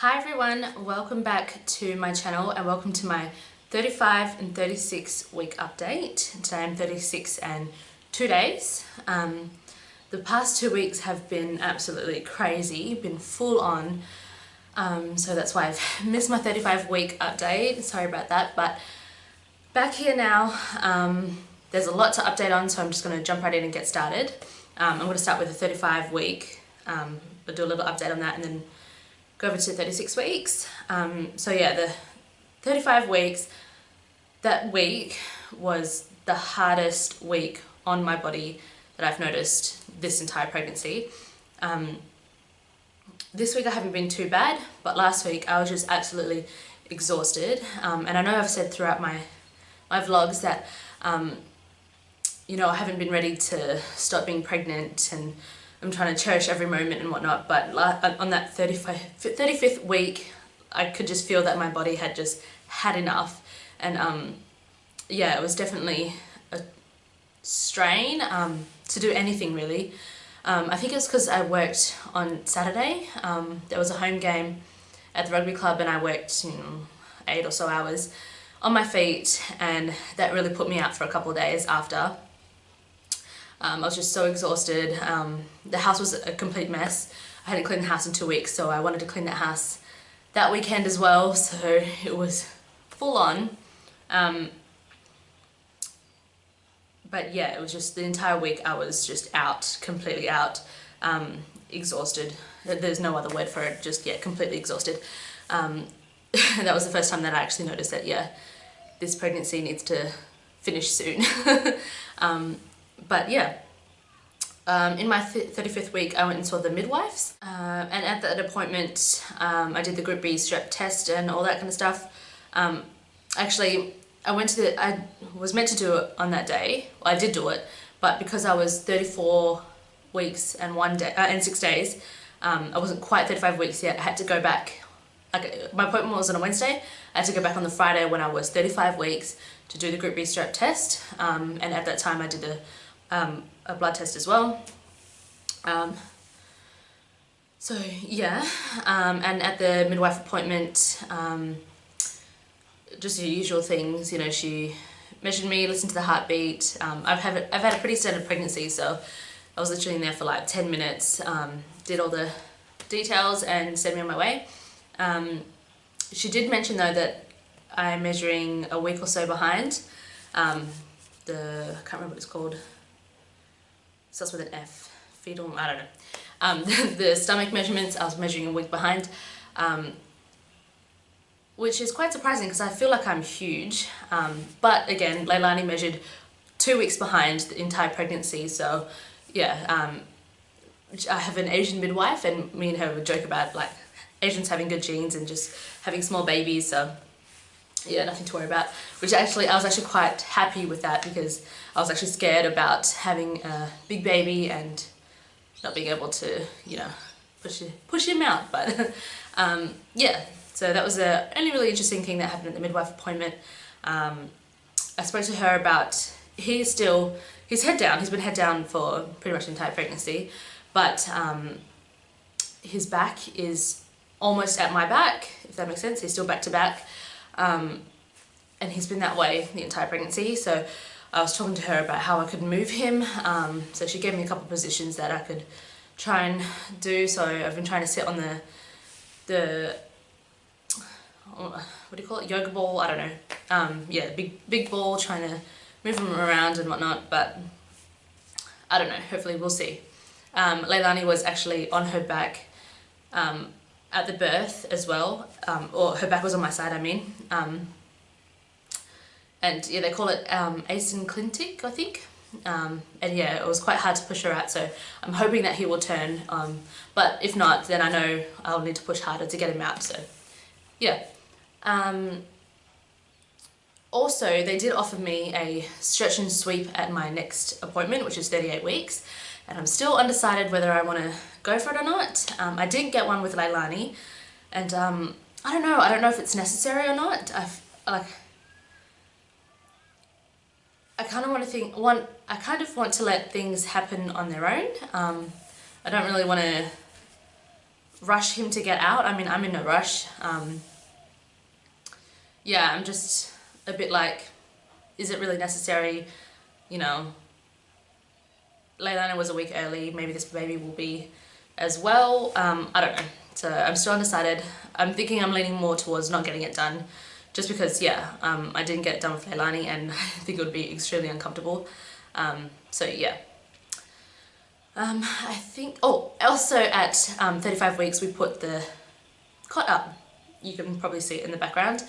Hi everyone, welcome back to my channel and welcome to my 35 and 36 week update. Today I'm 36 and 2 days. The past 2 weeks have been absolutely crazy, been full on. So that's why I've missed my 35 week update. Sorry about that, but back here now. There's a lot to update on, so I'm just going to jump right in and get started. I'm going to start with the 35 week, but do a little update on that and then go over to 36 weeks. So yeah, the 35 weeks, that week was the hardest week on my body that I've noticed this entire pregnancy. This week I haven't been too bad, but last week I was just absolutely exhausted. And I know I've said throughout my vlogs that you know, I haven't been ready to stop being pregnant and I'm trying to cherish every moment and whatnot, but on that 35th week, I could just feel that my body had just had enough. And yeah, it was definitely a strain to do anything really. I think it was because I worked on Saturday. There was a home game at the rugby club and I worked 8 or so hours on my feet, and that really put me out for a couple of days after. I was just so exhausted. The house was a complete mess. I hadn't cleaned the house in 2 weeks, so I wanted to clean that house that weekend as well, so it was full on. But yeah, it was just the entire week I was just out, completely out, exhausted. There's no other word for it, just yeah, completely exhausted. That was the first time that I actually noticed that yeah, this pregnancy needs to finish soon. But yeah, in my 35th week I went and saw the midwives, and at that appointment I did the group B Strep test and all that kind of stuff. Actually, I was meant to do it on that day. Well, I did do it, but because I was 34 weeks and 1 day and 6 days, I wasn't quite 35 weeks yet. I had to go back. Like, my appointment was on a Wednesday. I had to go back on the Friday when I was 35 weeks to do the group B Strep test, and at that time I did a blood test as well. So yeah, and at the midwife appointment, just the usual things, you know, she measured me, listened to the heartbeat. I've had a pretty standard pregnancy, so I was literally in there for like 10 minutes, did all the details and sent me on my way. She did mention though that I'm measuring a week or so behind. I can't remember what it's called. It starts with an F. Fetal, I don't know. The stomach measurements, I was measuring a week behind, which is quite surprising because I feel like I'm huge. But again, Leilani measured 2 weeks behind the entire pregnancy, so yeah, I have an Asian midwife and me and her would joke about like Asians having good genes and just having small babies, so yeah, nothing to worry about. Which actually, I was actually quite happy with that because I was actually scared about having a big baby and not being able to, you know, push him out. But yeah, so that was the only really interesting thing that happened at the midwife appointment. I spoke to her about, he's head down. He's been head down for pretty much the entire pregnancy, but his back is almost at my back, if that makes sense. He's still back to back. And he's been that way the entire pregnancy, so I was talking to her about how I could move him. So she gave me a couple of positions that I could try and do. So I've been trying to sit on the what do you call it, yoga ball, I don't know. Yeah, big ball, trying to move him around and whatnot, but I don't know, hopefully we'll see. Leilani was actually on her back at the birth as well, or her back was on my side, I mean. And yeah, they call it asynclintic, I think. And yeah, it was quite hard to push her out, so I'm hoping that he will turn. But if not, then I know I'll need to push harder to get him out, so yeah. Also, they did offer me a stretch and sweep at my next appointment, which is 38 weeks. And I'm still undecided whether I want to go for it or not. I did get one with Leilani, and I don't know if it's necessary or not. I kind of want to let things happen on their own. I don't really want to rush him to get out. I mean, I'm in no rush. Yeah, I'm just a bit like, is it really necessary? You know, Leilani was a week early, maybe this baby will be as well. I don't know. So I'm still undecided. I'm thinking I'm leaning more towards not getting it done, just because, yeah, I didn't get it done with Leilani and I think it would be extremely uncomfortable. So yeah. I think, oh, also at 35 weeks we put the cot up. You can probably see it in the background.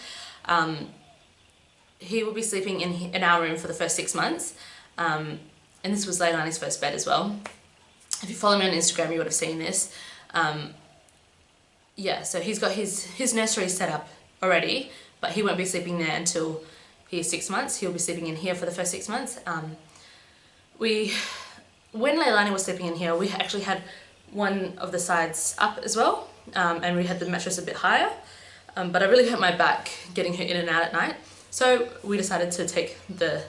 He will be sleeping in our room for the first 6 months. And this was Leilani's first bed as well. If you follow me on Instagram, you would have seen this. Yeah, so he's got his nursery set up already, but he won't be sleeping there until he's 6 months. He'll be sleeping in here for the first 6 months. When Leilani was sleeping in here, we actually had one of the sides up as well, and we had the mattress a bit higher, but I really hurt my back getting her in and out at night, so we decided to take the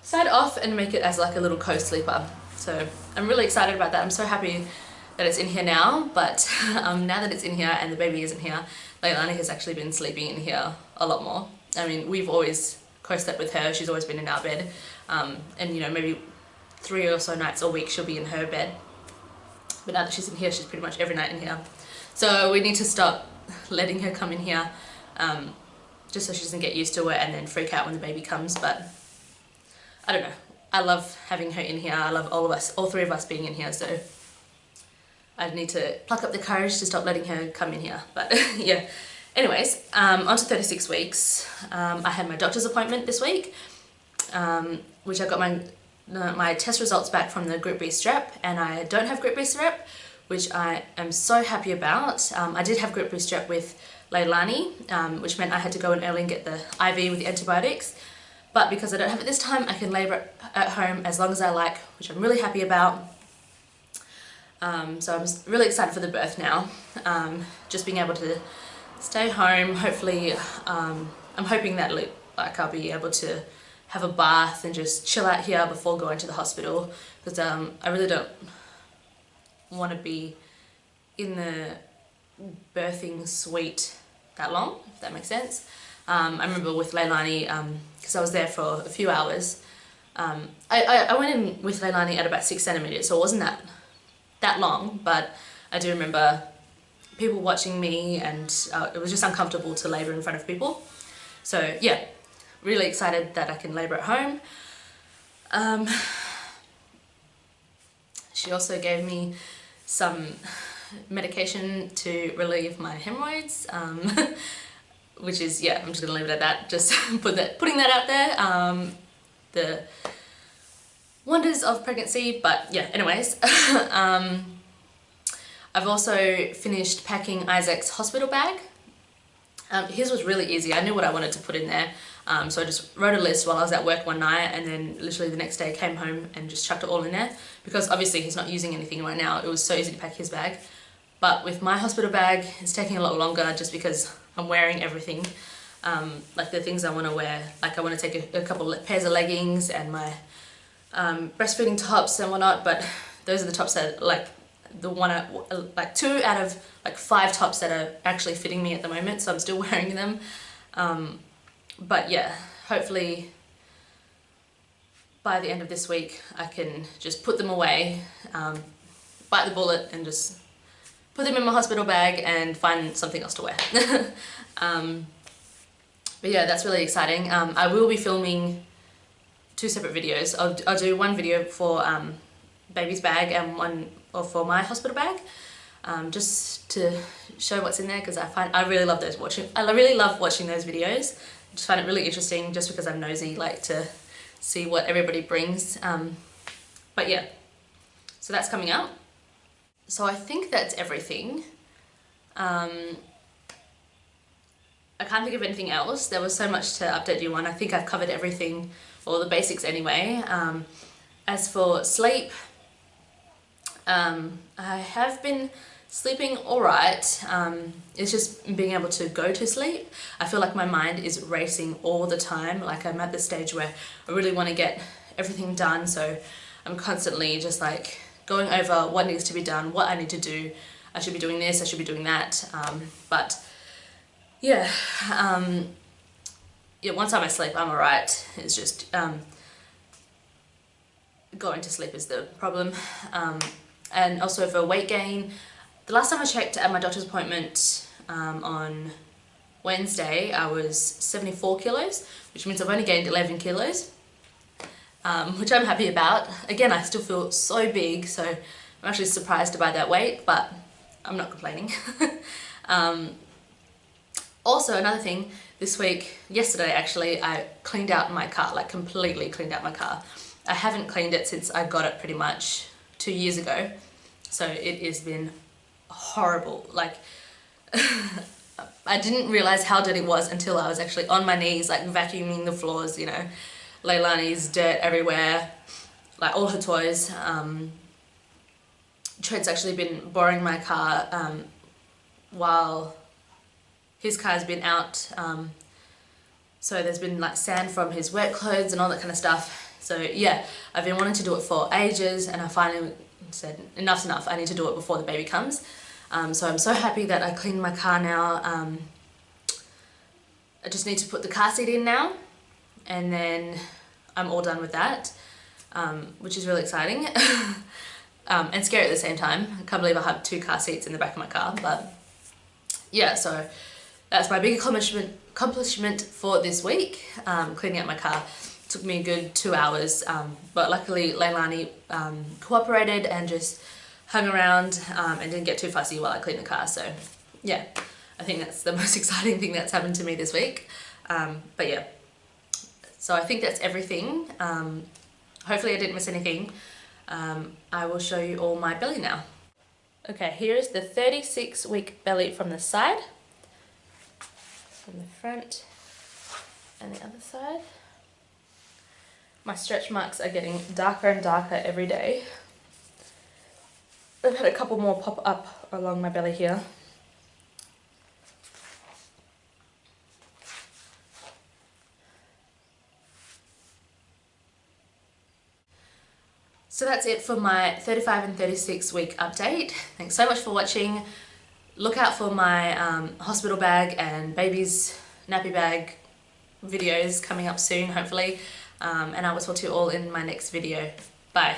side off and make it as like a little co-sleeper. So I'm really excited about that. I'm so happy that it's in here now, but now that it's in here and the baby isn't here, Leilani has actually been sleeping in here a lot more. I mean, we've always co-slept with her, she's always been in our bed, and you know, maybe 3 or so nights a week she'll be in her bed, but now that she's in here, she's pretty much every night in here. So we need to stop letting her come in here, just so she doesn't get used to it and then freak out when the baby comes. But I don't know, I love having her in here. I love all three of us being in here, so I need to pluck up the courage to stop letting her come in here. But yeah, anyways, on to 36 weeks. I had my doctor's appointment this week, which I got my test results back from the group B Strep, and I don't have group B Strep, which I am so happy about. I did have group B Strep with Leilani, which meant I had to go in early and get the IV with the antibiotics, but because I don't have it this time, I can labour at home as long as I like, which I'm really happy about. So I'm really excited for the birth now, just being able to stay home. Hopefully, I'm hoping that like I'll be able to have a bath and just chill out here before going to the hospital, because I really don't want to be in the birthing suite that long, if that makes sense. I remember with Leilani, because I was there for a few hours, I went in with Leilani at about 6 centimeters, so it wasn't that long, but I do remember people watching me, and it was just uncomfortable to labour in front of people. So yeah, really excited that I can labour at home. She also gave me some medication to relieve my hemorrhoids, which is, yeah, I'm just gonna leave it at that, just putting that out there, the wonders of pregnancy. But yeah, anyways, I've also finished packing Isaac's hospital bag. His was really easy. I knew what I wanted to put in there, so I just wrote a list while I was at work one night, and then literally the next day came home and just chucked it all in there, because obviously he's not using anything right now. It was so easy to pack his bag. But with my hospital bag, it's taking a lot longer just because I'm wearing everything, like the things I want to wear. Like I want to take a couple of pairs of leggings and my breastfeeding tops and whatnot, but those are the tops that like like 2 out of like 5 tops that are actually fitting me at the moment, so I'm still wearing them. But yeah, hopefully by the end of this week I can just put them away, bite the bullet and just put them in my hospital bag and find something else to wear. But yeah, that's really exciting. I will be filming 2 separate videos. I'll do one video for baby's bag and one for my hospital bag, just to show what's in there, because I really love watching those videos. I just find it really interesting, just because I'm nosy, like to see what everybody brings. But yeah, so that's coming out. So I think that's everything. I can't think of anything else. There was so much to update you on. I think I've covered everything, or the basics anyway. As for sleep, I have been sleeping alright. It's just being able to go to sleep. I feel like my mind is racing all the time. Like I'm at the stage where I really want to get everything done, so I'm constantly just like going over what needs to be done, what I need to do. I should be doing this, I should be doing that, but yeah, yeah, once I'm asleep I'm alright. It's just going to sleep is the problem. And also for weight gain, the last time I checked at my doctor's appointment on Wednesday, I was 74 kilos, which means I've only gained 11 kilos, which I'm happy about. Again, I still feel so big, so I'm actually surprised by that weight, but I'm not complaining. Also, another thing, this week, yesterday actually, I cleaned out my car, like completely cleaned out my car. I haven't cleaned it since I got it pretty much 2 years ago, so it has been horrible. Like, I didn't realise how dirty it was until I was actually on my knees, like vacuuming the floors, you know, Leilani's dirt everywhere, like all her toys. Trent's actually been borrowing my car while his car's been out, so there's been like sand from his wet clothes and all that kind of stuff. So yeah, I've been wanting to do it for ages, and I finally said enough's enough, I need to do it before the baby comes. So I'm so happy that I cleaned my car now. I just need to put the car seat in now, and then I'm all done with that, which is really exciting. And scary at the same time. I can't believe I have 2 car seats in the back of my car, but yeah, so that's my big accomplishment for this week, cleaning out my car. It took me a good 2 hours, but luckily Leilani cooperated and just hung around and didn't get too fussy while I cleaned the car. So yeah, I think that's the most exciting thing that's happened to me this week. But yeah, so I think that's everything. Hopefully I didn't miss anything. I will show you all my belly now. Okay, here is the 36-week belly from the side, from the front and the other side. My stretch marks are getting darker and darker every day. I've had a couple more pop up along my belly here. So that's it for my 35 and 36 week update. Thanks so much for watching. Look out for my hospital bag and baby's nappy bag videos coming up soon, hopefully. And I will talk to you all in my next video. Bye.